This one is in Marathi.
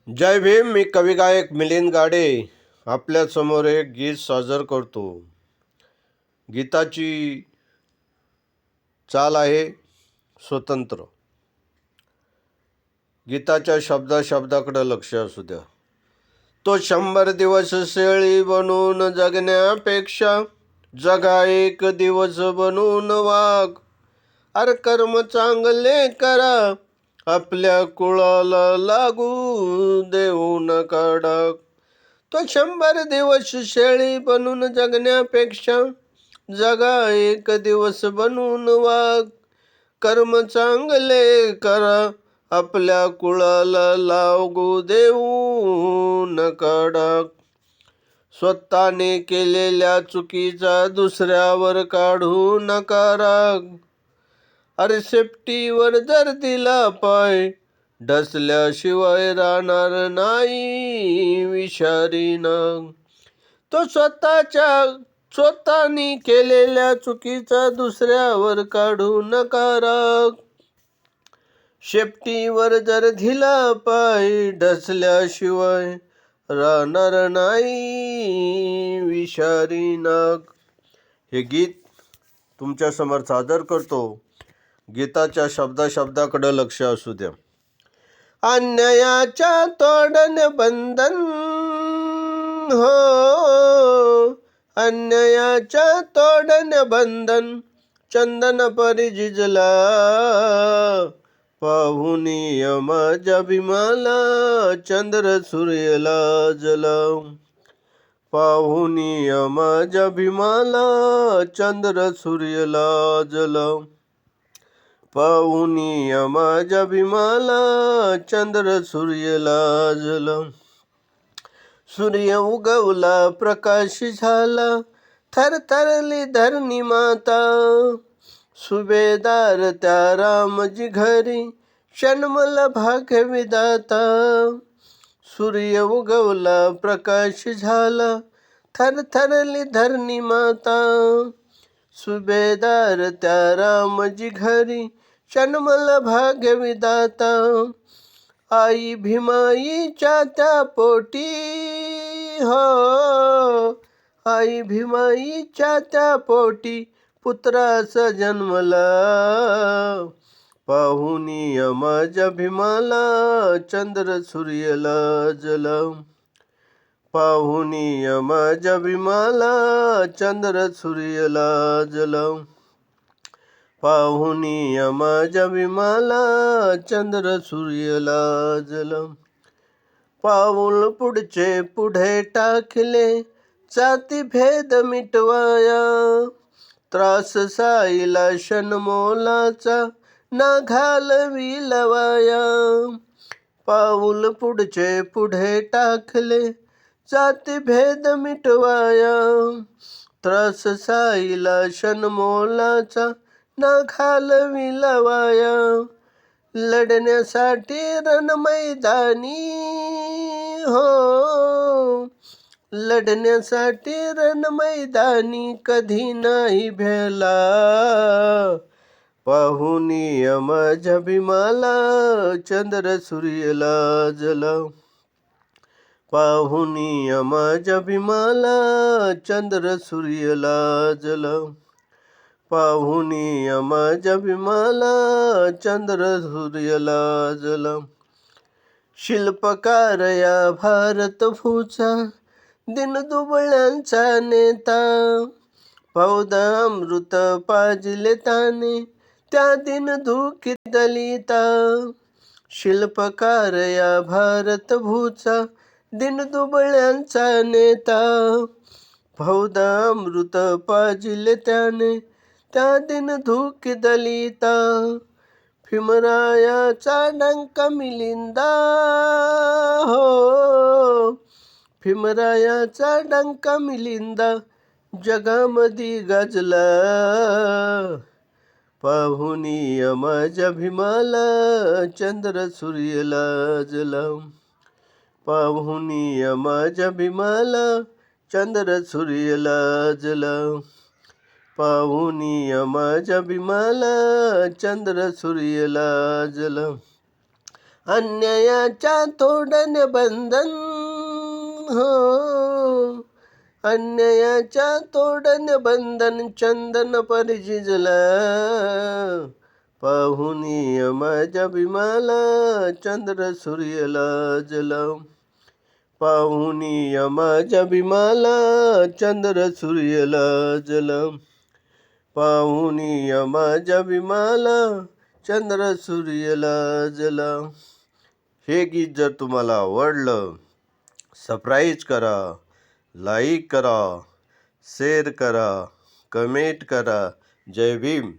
जय भीम. मी कवी गायक मिलिंद गाडे आपल्यासमोर एक गीत सादर करतो. गीताची चाल आहे स्वतंत्र. गीताच्या शब्दाकडे लक्ष असू द्या. तो 100 दिवस शेळी बनून जगण्यापेक्षा जगा एक दिवस बनून वाघ. अरे कर्म चांगले करा, आपल्या कुळाला लागू देऊ नका डाग. तो 100 दिवस शेळी बनून जगण्यापेक्षा जगा एक दिवस बनून वाघ. कर्म चांगले करा, आपल्या कुळाला लागू देऊ नका डाग. स्वतःने केलेल्या चुकीचा दुसऱ्यावर काढू नका राग. अरे सेफ्टीवर जर दिला पाय, ढसल्याशिवाय राहणार नाही विषारी नाग. तो स्वतःनी केलेल्या चुकीचा दुसऱ्यावर काढू नका राग. शेपटीवर जर दिला पाय, ढसल्याशिवाय राहणार नाही विषारी नाग. हे गीत तुमच्या समोर सादर करतो. गीताच्या शब्दाकडे लक्ष असू द्या. अन्यायाच्या तोडणे बंधन हो, अन्यायाच्या तोडणे बंधन. चंदन परी झिजला, पाहुनी माझ्या भीमाला चंद्र सूर्य लाजला. पाहुनी माझ्या भीमाला चंद्र सूर्य लाजला. पाहुनी माझ्या भीमाला चंद्र सूर्य लाजला. सूर्य उगवला, प्रकाश झाला, थरथरली धरणी माता. सुभेदार त्या रामजी घरी, जन्मल भाग्य विधाता. सूर्य उगवला, प्रकाश झाला, थरथरली धरणी माता. सुभेदार त्या रामजी घरी, जन्मल भाग्य विधाता. आई भीमाईच्या त्या पोटी हो, आई भीमाईच्या त्या पोटी पुत्राचा जन्मला. पाहुनी माझ्या भीमाला चंद्र सूर्य लाजला. पाहुनी माझ्या भीमाला चंद्र सूर्य लाजला. पाहुनी माझ्या भीमाला चंद्र सूर्य लाजला. पाऊल पुढचे पुढे टाकले, जाती भेद मिटवाया. त्रास साईला शनमोलाचा, ना घालवी लवाया. पाऊल पुढचे पुढे टाकले, जाती भेद मिटवाया. त्रास साईला शनमोलाचा, ना घालवी लवाया. लढण्यासाठी रणमैदानी हो, लढण्यासाठी रणमैदानी कधी नाही भेला. पाहुनी माझ्या भीमाला चंद्र सूर्य लाजला. पाहुनी माझ्या भीमाला चंद्र सूर्य लाजला. पाहुनी माझ्या भीमाला चंद्र सूर्य लाजला. शिल्पकार या भारत भूचा, दिनदुबळ्यांचा नेता. पौदा अमृत पाजले ताने, त्या दिन दुःखी दलिता. शिल्पकार या भारत भूचा, दिनदुबळ्यांचा नेता. पौदा अमृत पाजले त्याने, त्या दिन दुःखी दलिता. भीमरायाचा डंका मिलिंदा हो, भीमरायाचा डंका मिलिंदा जगामध्ये गाजला. पाहुनी माझ्या भीमाला चंद्र सूर्य लाजला. पाहुनी माझ्या भीमाला चंद्र सूर्य लाजला. पाहुनी माझ्या भीमाला चंद्र सूर्य लाजला. अन्यायाच्या तोडणे बंधन हो, अन्यायाच्या तोडणे बंधन चंदन परिजिजला, पाहुनी माझ्या भीमाला चंद्र सूर्य लाजला, पाहुनी माझ्या भीमाला चंद्र सूर्य लाजला, पाहुनी माझ्या भीमाला चंद्र सूर्य लाजला. हे गीत जर तुम्हाला आवडलं, सबस्क्राईब करा, लाईक करा, शेअर करा, कमेंट करा. जय भीम.